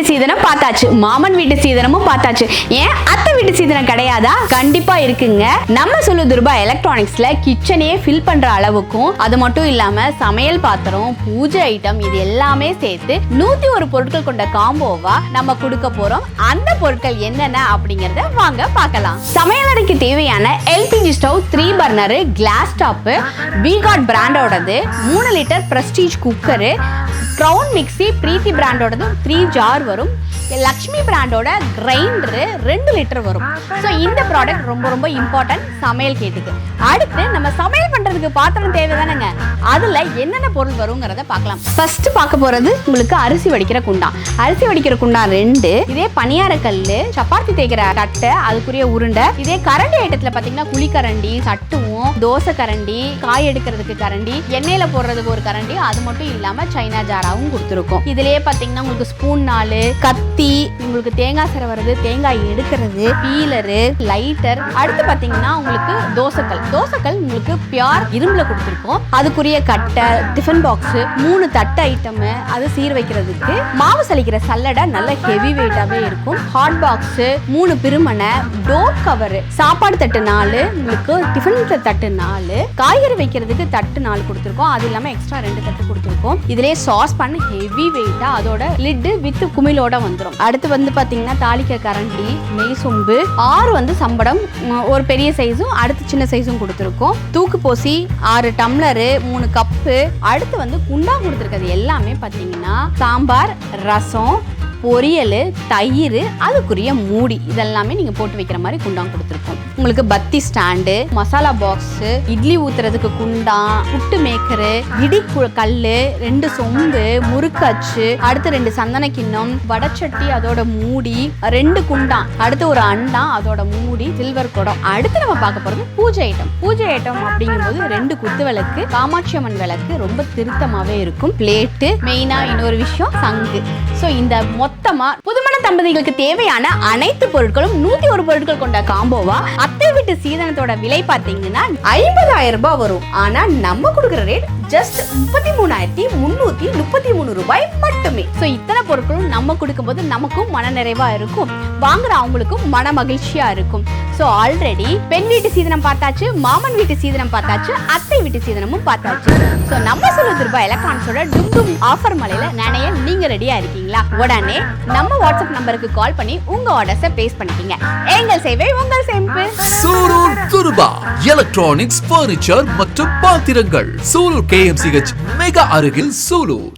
சீதனம் பார்த்தாச்சு, மாமன் வீட்டு சீதனமும் பார்த்தாச்சு. ஏன் அத்தை வீட்டு சீதனம் கிடையாதா? கண்டிப்பா இருக்குங்க. நம்ம சொல்லுதுருபா எலக்ட்ரானிக்ஸ்ல கிச்சனையே ஃபில் பண்ற அளவுக்கும், அது மட்டும் இல்லாம சமையல் பாத்திரம், பூஜை ஐட்டம் இது எல்லாமே சேர்த்து 101 பொருட்கள் கொண்ட காம்போவா நம்ம கொடுக்க போறோம். அந்த பொருட்கள் என்னென்ன அப்படிங்கறத வாங்க பார்க்கலாம். சமையலறைக்கு தேவையான LPG stove 3 burner, glass top, V Guard பிராண்டோடது, 3 litre Prestige cooker, crown mixie Preethi பிராண்டோடது 3 ஜார் வரும், லக்ஷ்மி பிராண்டோட கிரைண்டரு 2 லிட்டர் வரும். ஸோ இந்த ப்ராடக்ட் ரொம்ப ரொம்ப இம்பார்ட்டன்ட் சமையல் கேட்டுக்கு. அடுத்து நம்ம சமையல் பண்றதுக்கு பாத்திரம் தேவை தானேங்க, அதுல என்னென்ன பொருள் வருங்கிறத பார்க்கலாம். ஃபர்ஸ்ட் பார்க்க போறது உங்களுக்கு அரிசி வடிக்கிற குண்டான். அரிசி வடிக்கிற குண்டான் 2, இதே பனியார கல்லு, சப்பாத்தி தேய்க்கிற தட்டை, அதுக்குரிய உருண்டை, இதே கரண்டி ஐட்டத்துல பாத்தீங்கன்னா குழிக்கரண்டி, சட்டுவும், தோசை கரண்டி, காய் எடுக்கிறதுக்கு கரண்டி, எண்ணெயில போடுறதுக்கு ஒரு கரண்டி, அது மட்டும் இல்லாம சைனா ஜாராவும் கொடுத்துருக்கோம். இதுலயே பாத்தீங்கன்னா உங்களுக்கு ஸ்பூன் 4, கத்தி, உங்களுக்கு தேங்காய் சிரவறது, தேங்காய் எடுக்கிறது, பீலரு, லைட்டர். அடுத்து பாத்தீங்கன்னா உங்களுக்கு தோசைக்கல் உங்களுக்கு பியூர் இரும்புல கொடுத்துருக்கோம். அதுக்குரிய கட்டை, டிஃபன் பாக்ஸ், 3 தட்டு ஐட்டம், அது சீர் வைக்கிறதுக்கு, மாவு சலிக்கிற சல்லடை நல்ல ஹெவி வெயிட்டாவே இருக்கும், ஹாட் பாக்ஸ், 3 பிரிமனை, டோர் கவர், சாப்பாடு தட்டு 4, உங்களுக்கு டிஃபன் தட்டு 4, காய்கறி வைக்கிறதுக்கு தட்டு 4 கொடுத்துருக்கோம். அது இல்லாம எக்ஸ்ட்ரா 2 தட்டு கொடுத்துருக்கோம். இதுலயே சாஸ் பண்ண ஹெவி வெயிட்டா, அதோட லிட் வித் குமிழோட வந்துடும். அடுத்து வந்து பாத்தீங்கன்னா தாளிக்க கரண்டி, நெய் சொம்பு, 6 சம்படம், ஒரு பெரிய சைஸும் அடுத்து சின்ன சைஸும் கொடுத்துருக்கோம். தூக்கு போசி, 6 டம்ளரு, 3 கப்பு. அடுத்து குண்டா கொடுத்துருக்கிறது எல்லாமே பாத்தீங்கன்னா சாம்பார், ரசம், பொரியல், தயிர், அதுக்குரிய மூடி, இதெல்லாமே நீங்க போட்டு வைக்கிற மாதிரி குண்டான் கொடுத்துருக்கோம். உங்களுக்கு பத்தி ஸ்டாண்டு, மசாலா பாக்ஸ், இட்லி ஊத்துறதுக்கு குண்டான், புட்டு மேக்கரு, இடி கல்லு, 2 சொம்பு, முறுக்கு அச்சு, அடுத்து 2 சந்தன கிண்ணம், வடச்சட்டி, அதோட மூடி, 2 குண்டான், அடுத்து ஒரு அண்டா, அதோட மூடி, சில்வர் குடம். அடுத்து நம்ம பார்க்க போறது பூஜை ஐட்டம். பூஜை ஐட்டம் அப்படிங்கும்போது 2 குத்து விளக்கு, காமாட்சி அம்மன் விளக்கு, ரொம்ப திருத்தமாவே இருக்கும். பிளேட்டு, மெயினா இன்னொரு விஷயம் சங்கு. ஸோ இந்த மொத்தமா புதுமண தம்பதிகளுக்கு தேவையான அனைத்து பொருட்களும் 101 பொருட்கள் கொண்ட காம்போவா அத்தை வீட்டு சீதனத்தோட விலை பார்த்தீங்கன்னா 50,000 ரூபாய் வரும். ஆனா நம்ம கொடுக்குற ரேட் ஜஸ்ட் 33,333 ரூபாய் மட்டுமே. ஸோ இத்தனை பொருட்களும் நம்ம கொடுக்கும்போது நமக்கும் மன நிறைவா இருக்கும், வாங்குற அவங்களுக்கும் மன மகிழ்ச்சியா இருக்கும். ஸோ ஆல்ரெடி பெண் வீட்டு சீதனம் பார்த்தாச்சு, மாமன் வீட்டு சீதனம் பார்த்தாச்சு, அத்தை வீட்டு சீதனமும் பார்த்தாச்சு. ஸோ நம்ம சொல்லுதுருபா எலக்ட்ரானிக்ஸோட டும் ஆஃபர் மலையில நினைய நீங்க ரெடியா இருக்கீங்களா? உடனே நம்ம வாட்ஸ்அப் நம்பருக்கு கால் பண்ணி உங்க ஆர்டர்ஸை பேஸ் பண்ணிக்கீங்க. எங்கள் சேவை உங்கள் சேமிப்பு. சூலூர் துருபா எலக்ட்ரானிக்ஸ், பர்னிச்சர் மற்றும் பாத்திரங்கள். சூலூர் KMCH மெகா அருகில் சூலூர்.